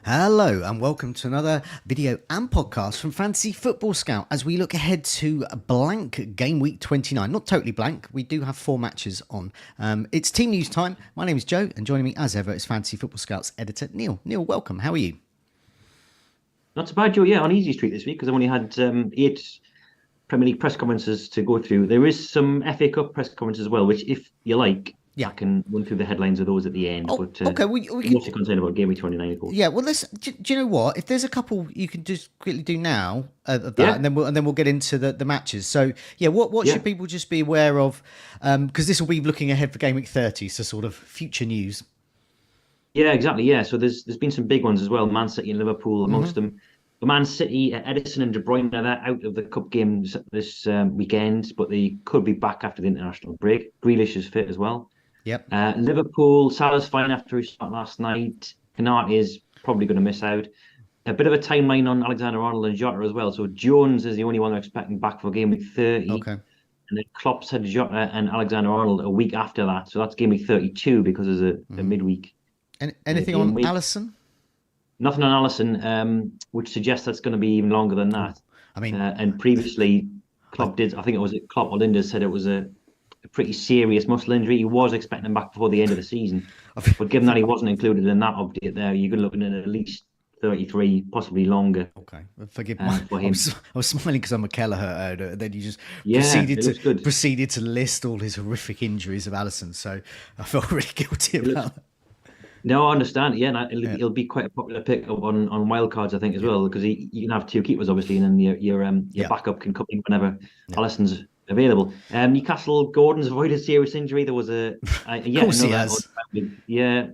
Hello and welcome to another video and podcast from Fantasy Football Scout as we look ahead to blank game week 29. Not totally blank, we do have 4 matches on. It's team news time. My name is Joe and joining me as ever is Fantasy Football Scout's editor Neil. Neil, welcome. How are you? Not so bad, Joe. Yeah, on easy street this week because I only had 8 Premier League press conferences to go through. There is some FA Cup press conferences as well, which, if you like, I can run through the headlines of those at the end. Oh, but okay. I'm mostly concerned about Game Week 29, of course. Yeah, well, do you know what? If there's a couple you can just quickly do now of that, Yeah. and then we'll get into the matches. So yeah, what should people just be aware of? Because this will be looking ahead for Game Week 30, so sort of future news. Yeah, exactly. Yeah, so there's been some big ones as well. Man City and Liverpool amongst them. The Man City, Edison and De Bruyne are out of the cup games this weekend, but they could be back after the international break. Grealish is fit as well. Yep. Liverpool, Salah's fine after his start last night. Canate is probably going to miss out. A bit of a timeline on Alexander-Arnold and Jota as well. So Jones is the only one they're expecting back for Game Week 30. Okay. And then Klopp said Jota and Alexander-Arnold a week after that. So that's Game Week 32 because there's a midweek. Anything on Alisson? Nothing on Alisson, which suggests that's going to be even longer than that. I mean, and previously, Klopp I think it was Klopp or Linda said it was a pretty serious muscle injury. He was expecting him back before the end of the season. But given that he wasn't included in that update there, you're looking at least 33, possibly longer. Okay, forgive me. For him. I was smiling because I'm a Kelleher, and then you just proceeded to list all his horrific injuries of Alisson. So I felt really guilty about that. No, I understand. Yeah, and it'll be quite a popular pick up on wildcards, I think, as well, because you can have 2 keepers, obviously, and then your backup can come in whenever Alisson's available. Newcastle, Gordon's avoided serious injury. There was of course he has. Yeah,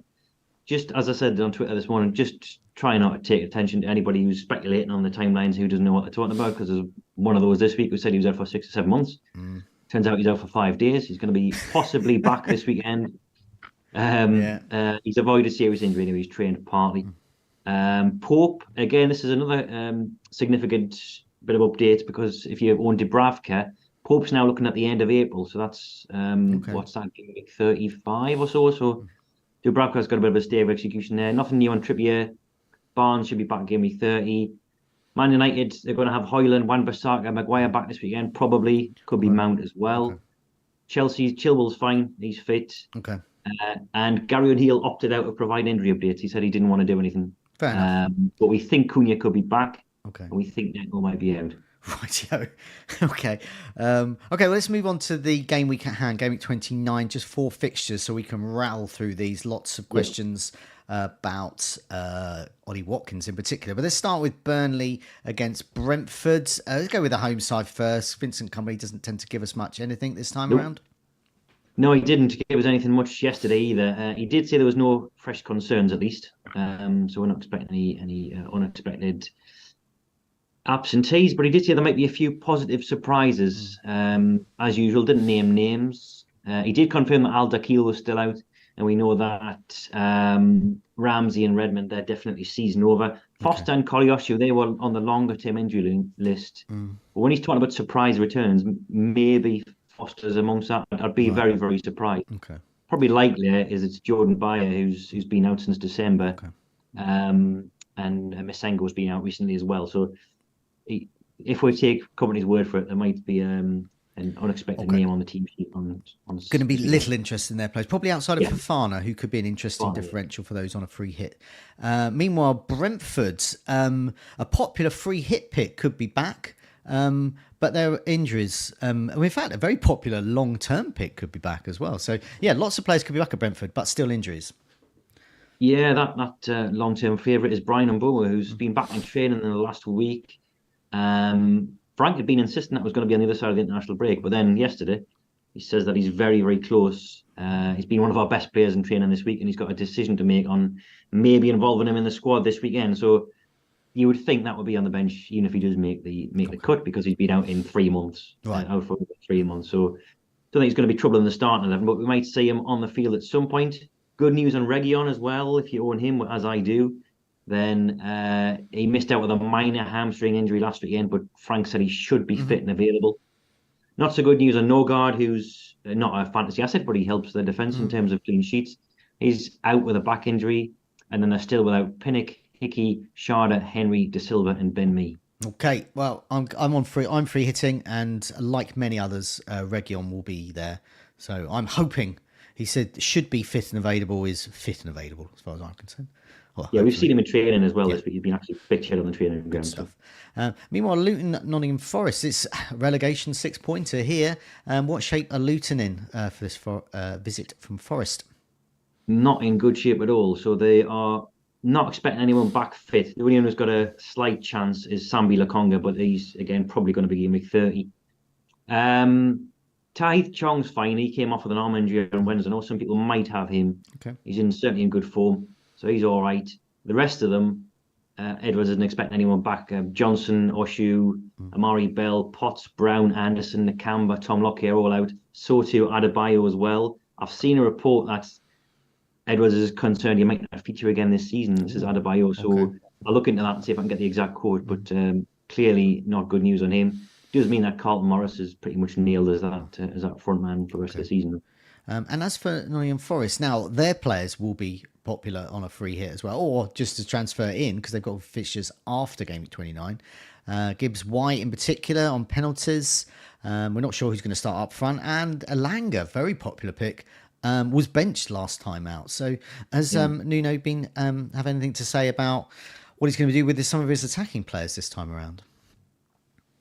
just as I said on Twitter this morning, just try not to take attention to anybody who's speculating on the timelines who doesn't know what they're talking about, because there's one of those this week who said he was out for 6 or 7 months. Turns out he's out for 5 days. He's going to be possibly back this weekend. He's avoided serious injury anyway. He's trained partly. Pope, again, this is another significant bit of updates, because if you own Dubravka, Pope's now looking at the end of April, so that's what's that, like 35 or so. So Dubravka's got a bit of a stay of execution there. Nothing new on Trippier. Barnes should be back in Game Week 30. Man United, they're going to have Højlund, Wan-Bissaka, Maguire back this weekend. Probably could be Mount as well. Okay. Chelsea, Chilwell's fine. He's fit. Okay. And Gary O'Neill opted out of providing injury updates. He said he didn't want to do anything. Fair enough. But we think Cunha could be back. Okay. And we think Neto might be out. Right. Okay. Well, let's move on to the game week at hand, game week 29, just 4 fixtures, so we can rattle through these. Lots of questions about Ollie Watkins in particular. But let's start with Burnley against Brentford. Let's go with the home side first. Vincent Kompany doesn't tend to give us much anything this time around. No, he didn't give us anything much yesterday either. He did say there was no fresh concerns, at least. So we're not expecting any unexpected absentees, but he did say there might be a few positive surprises. As usual, didn't name names. He did confirm that Al Dakhil was still out, and we know that Ramsey and Redmond, they're definitely season over. Foster and Kolyoshu, they were on the longer term injury list. But when he's talking about surprise returns, maybe Foster's amongst that. I'd be very, very surprised. Okay. Probably likelier is it's Jordan Bayer who's been out since December. Okay. And Misengo's been out recently as well. So if we take Kompany's word for it, there might be an unexpected name on the team sheet. Going to be little interest in their players, probably outside of Fofana, who could be an interesting differential for those on a free hit. Meanwhile, Brentford, a popular free hit pick, could be back. But there are injuries. In fact, a very popular long-term pick could be back as well. So, yeah, lots of players could be back at Brentford, but still injuries. Yeah, that long-term favourite is Brian Mbomo, who's been back in training in the last week. Frank had been insisting that was going to be on the other side of the international break, but then yesterday he says that he's very, very close. He's been one of our best players in training this week, and he's got a decision to make on maybe involving him in the squad this weekend. So you would think that would be on the bench, even if he does make the cut, because he's been out in 3 months. Right. Out for 3 months. So I don't think he's going to be trouble in the starting 11, but we might see him on the field at some point. Good news on Reguilon as well. If you own him, as I do, then he missed out with a minor hamstring injury last weekend, but Frank said he should be fit and available. Not so good news on Norgard, who's not a fantasy asset, but he helps the defence in terms of clean sheets. He's out with a back injury, and then they're still without Pinnock, Hickey, Sharda, Henry, De Silva, and Ben Mee. Okay, well, I'm on free. I'm free hitting, and like many others, Region will be there. So I'm hoping. He said should be fit and available is fit and available as far as I'm concerned. Well, Yeah, we've hopefully. seen him in training as well Yeah. this week. He's been actually pictured on the training Good ground. So. stuff. Meanwhile, Luton, Nottingham Forest. It's relegation 6-pointer here. What shape are Luton in for this visit from Forest? Not in good shape at all. So they are not expecting anyone back fit. The only one who's got a slight chance is Sambi Lakonga, but he's again probably going to be game week 30. Taith Chong's fine. He came off with an arm injury on Wednesday. I know some people might have him. Okay. He's certainly in good form, so he's all right. The rest of them, Edwards isn't expecting anyone back. Johnson, Oshu, Amari Bell, Potts, Brown, Anderson, Nakamba, Tom Lockyer all out. So too Adebayo as well. I've seen a report that Edwards is concerned he might not feature again this season. This is Adebayo, so Okay. I'll look into that and see if I can get the exact quote. But clearly not good news on him. Does mean that Carlton Morris is pretty much nailed as that front man for the rest of the season. And as for Nottingham Forest, now their players will be popular on a free hit as well, or just to transfer in because they've got fixtures after Game Week 29. Gibbs White in particular on penalties. We're not sure who's going to start up front. And Alanga, very popular pick, was benched last time out. So has Nuno been have anything to say about what he's going to do with some of his attacking players this time around?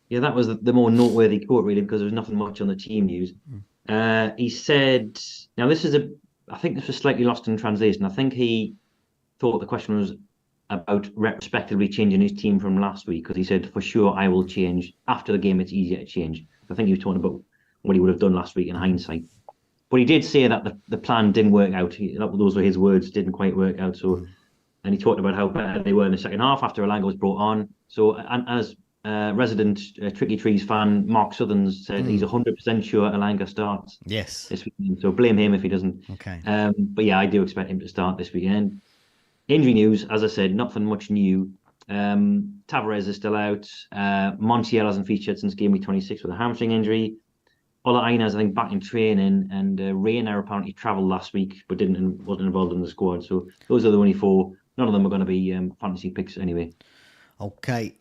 Yeah, that was the more noteworthy quote, really, because there was nothing much on the team news. He said, now I think this was slightly lost in translation. I think he thought the question was about retrospectively changing his team from last week, because he said, for sure, I will change. After the game, it's easier to change. I think he was talking about what he would have done last week in hindsight. But he did say that the plan didn't work out. Those were his words, didn't quite work out. So, and he talked about how better they were in the second half after Alanga was brought on. So, and as resident Tricky Trees fan Mark Southerns said he's 100% sure Alanga starts Yes. this weekend. So blame him if he doesn't. Okay. But yeah, I do expect him to start this weekend. Injury news, as I said, nothing much new. Tavares is still out. Montiel hasn't featured since game week 26 with a hamstring injury. Ola Aina's, I think, back in training, and Rayner apparently travelled last week but wasn't involved in the squad. So those are the only four. None of them are going to be fantasy picks anyway. Okay.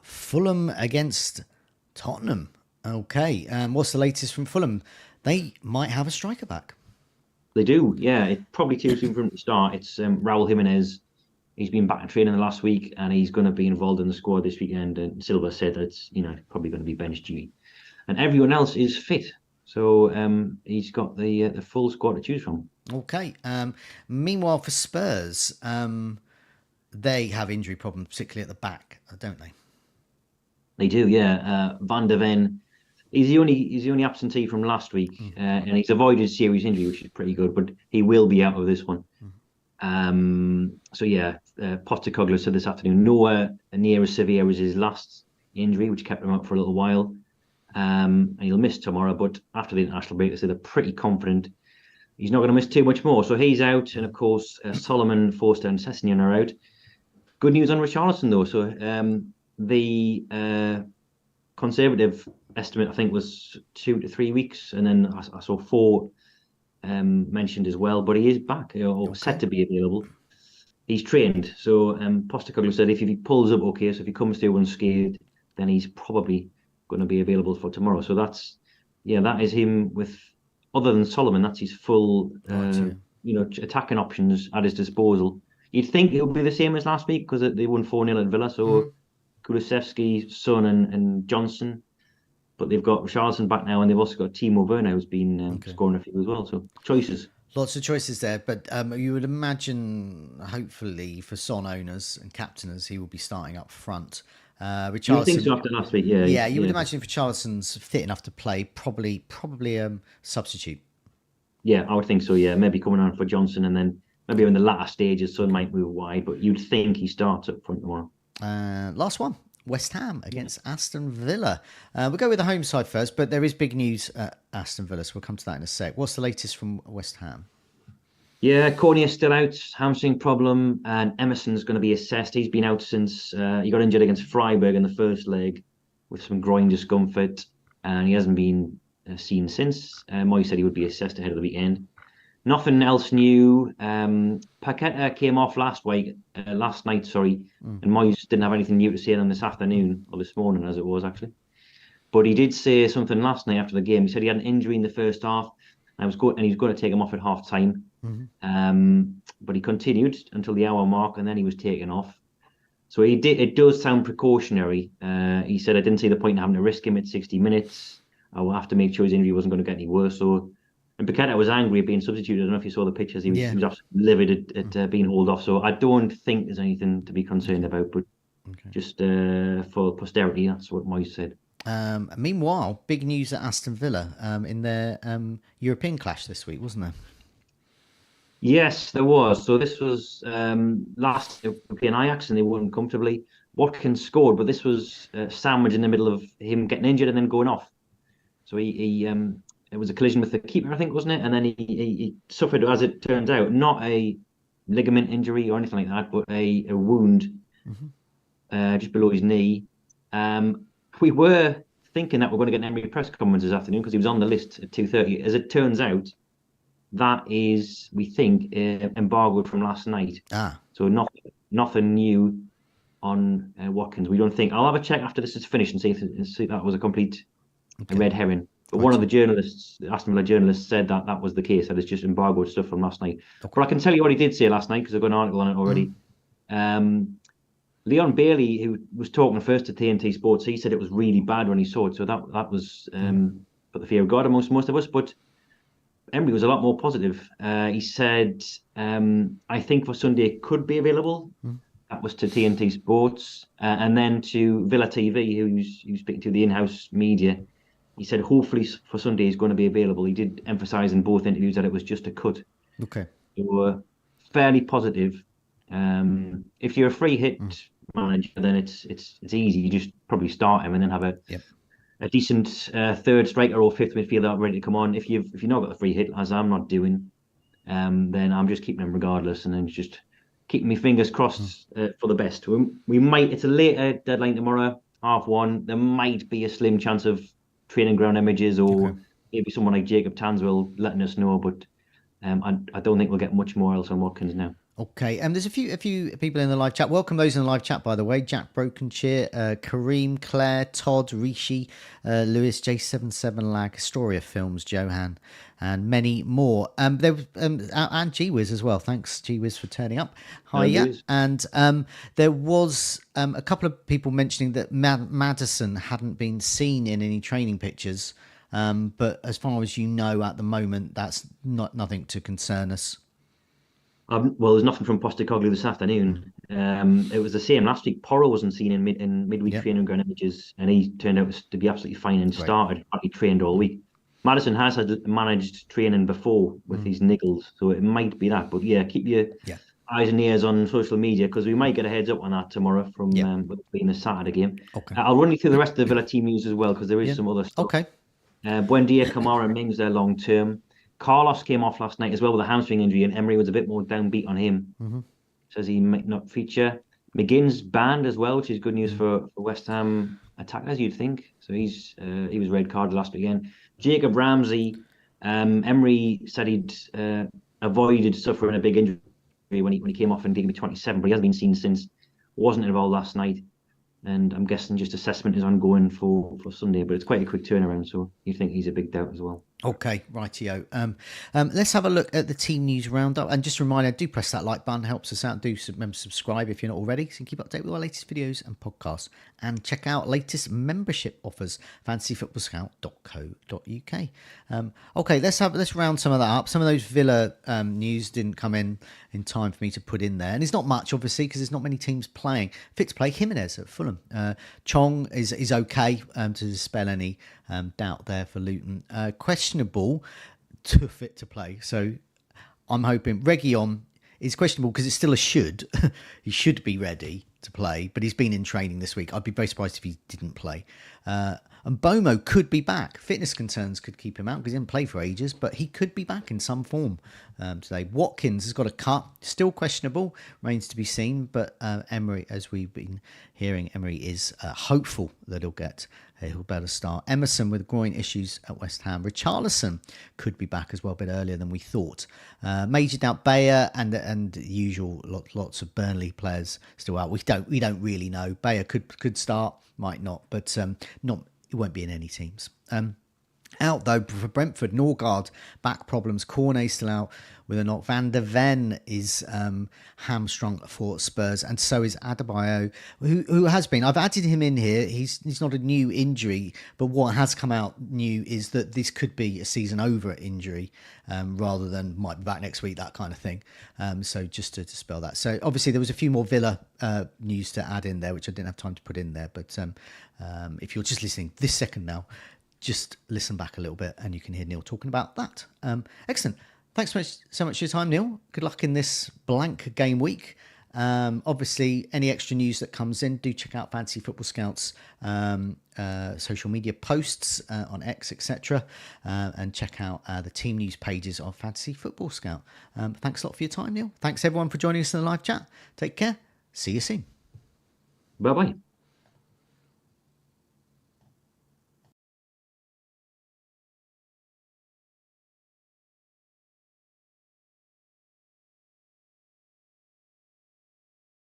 Fulham against Tottenham. Okay. What's the latest from Fulham? They might have a striker back. They do, yeah. It's probably too soon for him to start. It's Raul Jimenez. He's been back in training the last week, and he's going to be involved in the squad this weekend. And Silva said that it's probably going to be bench duty, and everyone else is fit. So he's got the full squad to choose from. Okay. Meanwhile, for Spurs, they have injury problems, particularly at the back, don't they? They do, yeah. Van der Ven, he's the only absentee from last week, and he's avoided serious injury, which is pretty good. But he will be out of this one. So yeah, Postecoglou said this afternoon, nowhere near as severe as his last injury, which kept him out for a little while. And he'll miss tomorrow, but after the international break, they say they're pretty confident he's not going to miss too much more. So he's out, and of course, Solomon, Forster, and Sessegnon are out. Good news on Richarlison, though. So the conservative estimate, I think, was 2 to 3 weeks, and then I saw 4 mentioned as well. But he is back, or set to be available. He's trained, so Postecoglou said if he pulls up okay, so if he comes through unscathed, then he's probably going to be available for tomorrow. So that is him with, other than Solomon, that's his full attacking options at his disposal. You'd think it would be the same as last week because they won 4-0 at Villa. So Kulusevski, Son, and Johnson. But they've got Richarlison back now, and they've also got Timo Werner, who's been scoring a few as well. So choices. Lots of choices there, but you would imagine, hopefully, for Son owners and captainers, he will be starting up front. Richarlison, you think so after last week, yeah. Yeah, you would imagine if Richarlison's fit enough to play, probably substitute. Yeah, I would think so, yeah. Maybe coming on for Johnson, and then maybe in the latter stages, Son might move wide, but you'd think he starts up front tomorrow. Last one. West Ham against Aston Villa. We'll go with the home side first, but there is big news at Aston Villa, so we'll come to that in a sec. What's the latest from West Ham? Yeah, Cornier's still out, hamstring problem, and Emerson's going to be assessed. He's been out since he got injured against Freiburg in the first leg with some groin discomfort, and he hasn't been seen since. Moy said he would be assessed ahead of the weekend. Nothing else new. Paqueta came off last night, sorry, and Moyes didn't have anything new to say on this afternoon or this morning, as it was actually. But he did say something last night after the game. He said he had an injury in the first half, and he was going to take him off at half time. But he continued until the hour mark, and then he was taken off. So he did. It does sound precautionary. He said, "I didn't see the point in having to risk him at 60 minutes. I will have to make sure his injury wasn't going to get any worse." So, and Paqueta was angry at being substituted. I don't know if you saw the pictures. He was absolutely livid at being hauled off. So I don't think there's anything to be concerned about. But just for posterity, that's what Moyes said. Meanwhile, big news at Aston Villa in their European clash this week, wasn't there? Yes, there was. So this was last European Ajax, and they won comfortably. Watkins scored, but this was sandwiched in the middle of him getting injured and then going off. So he it was a collision with the keeper, I think, wasn't it? And then he suffered, as it turns out, not a ligament injury or anything like that, but a wound just below his knee. We were thinking that we're going to get an Emery press conference this afternoon because he was on the list at 2:30. As it turns out, that is, we think, embargoed from last night. So nothing new on Watkins. We don't think. I'll have a check after this is finished and see if that was a complete red herring. But one of the journalists, the Aston Villa journalists, said that was the case. That it's just embargoed stuff from last night. But I can tell you what he did say last night because I've got an article on it already. Leon Bailey, who was talking first to TNT Sports, he said it was really bad when he saw it. So that was put the fear of God amongst most of us. But Emery was a lot more positive. He said, I think for Sunday it could be available. That was to TNT Sports. And then to Villa TV, who's speaking to the in-house media, he said hopefully for Sunday is going to be available. He did emphasise in both interviews that it was just a cut. Okay. So fairly positive. If you're a free hit manager, then it's easy. You just probably start him and then have a decent third striker or fifth midfielder ready to come on. If you've not got the free hit, as I'm not doing, then I'm just keeping him regardless, and then just keeping my fingers crossed for the best. We might. It's a later deadline tomorrow, 1:30. There might be a slim chance of training ground images or maybe someone like Jacob Tanswell letting us know, but I don't think we'll get much more else on Watkins now. Okay, there's a few people in the live chat. Welcome those in the live chat, by the way. Jack Brokenshire, Kareem, Claire, Todd, Rishi, Lewis, J77 Lag, Astoria Films, Johan, and many more. There was and Gwiz as well. Thanks, Gwiz, for turning up. Hi, yeah. And there was a couple of people mentioning that Maddison hadn't been seen in any training pictures, but as far as you know at the moment, that's nothing to concern us. Well, there's nothing from Postecoglou this afternoon. It was the same last week. Porro wasn't seen in midweek training ground images, and he turned out to be absolutely fine and started. He trained all week. Maddison has had managed training before with these niggles, so it might be that. But yeah, keep your eyes and ears on social media because we might get a heads up on that tomorrow from being a Saturday game. Okay. I'll run you through the rest of the Villa team news as well because there is some other stuff. Okay. Buendia, Kamara, and Mings, they're long term. Carlos came off last night as well with a hamstring injury, and Emery was a bit more downbeat on him. Says he might not feature. McGinn's banned as well, which is good news for West Ham attackers, you'd think. So he was red carded last weekend. Jacob Ramsey, Emery said he'd avoided suffering a big injury when he came off in GW27, but he hasn't been seen since. Wasn't involved last night. And I'm guessing just assessment is ongoing for Sunday, but it's quite a quick turnaround, so you think he's a big doubt as well. Okay, rightio. Let's have a look at the team news roundup. And just a reminder, do press that like button, helps us out. Do remember subscribe if you're not already, so you can keep updated with our latest videos and podcasts. And check out latest membership offers, fantasyfootballscout.co.uk. Okay, let's round some of that up. Some of those Villa news didn't come in time for me to put in there. And it's not much, obviously, because there's not many teams playing. Fit to play, Jimenez at Fulham. Chong is okay to dispel any doubt there for Luton. Questionable to fit to play. So I'm hoping Reguilon is questionable because it's still a should. He should be ready to play, but he's been in training this week. I'd be very surprised if he didn't play. And Bomo could be back. Fitness concerns could keep him out because he didn't play for ages, but he could be back in some form today. Watkins has got a cut, still questionable, remains to be seen. But Emery, as we've been hearing, Emery is hopeful that he'll better start. Emerson with groin issues at West Ham. Richarlison could be back as well, a bit earlier than we thought. Major doubt Bayer and the usual lots of Burnley players still out. We don't really know. Bayer could start, might not, but not. It won't be in any teams. Out though for Brentford, Norgard back problems. Cornet still out with a knock. Van der Ven is hamstrung for Spurs, and so is Adebayo, who has been. I've added him in here. He's not a new injury, but what has come out new is that this could be a season over injury rather than might be back next week, that kind of thing. So just to dispel that. So obviously there was a few more Villa news to add in there, which I didn't have time to put in there. But if you're just listening this second now, just listen back a little bit and you can hear Neale talking about that. Excellent. Thanks so much for your time, Neale. Good luck in this blank game week. Obviously, any extra news that comes in, do check out Fantasy Football Scout's social media posts on X, etc. And check out the team news pages of Fantasy Football Scout. Thanks a lot for your time, Neale. Thanks everyone for joining us in the live chat. Take care. See you soon. Bye-bye.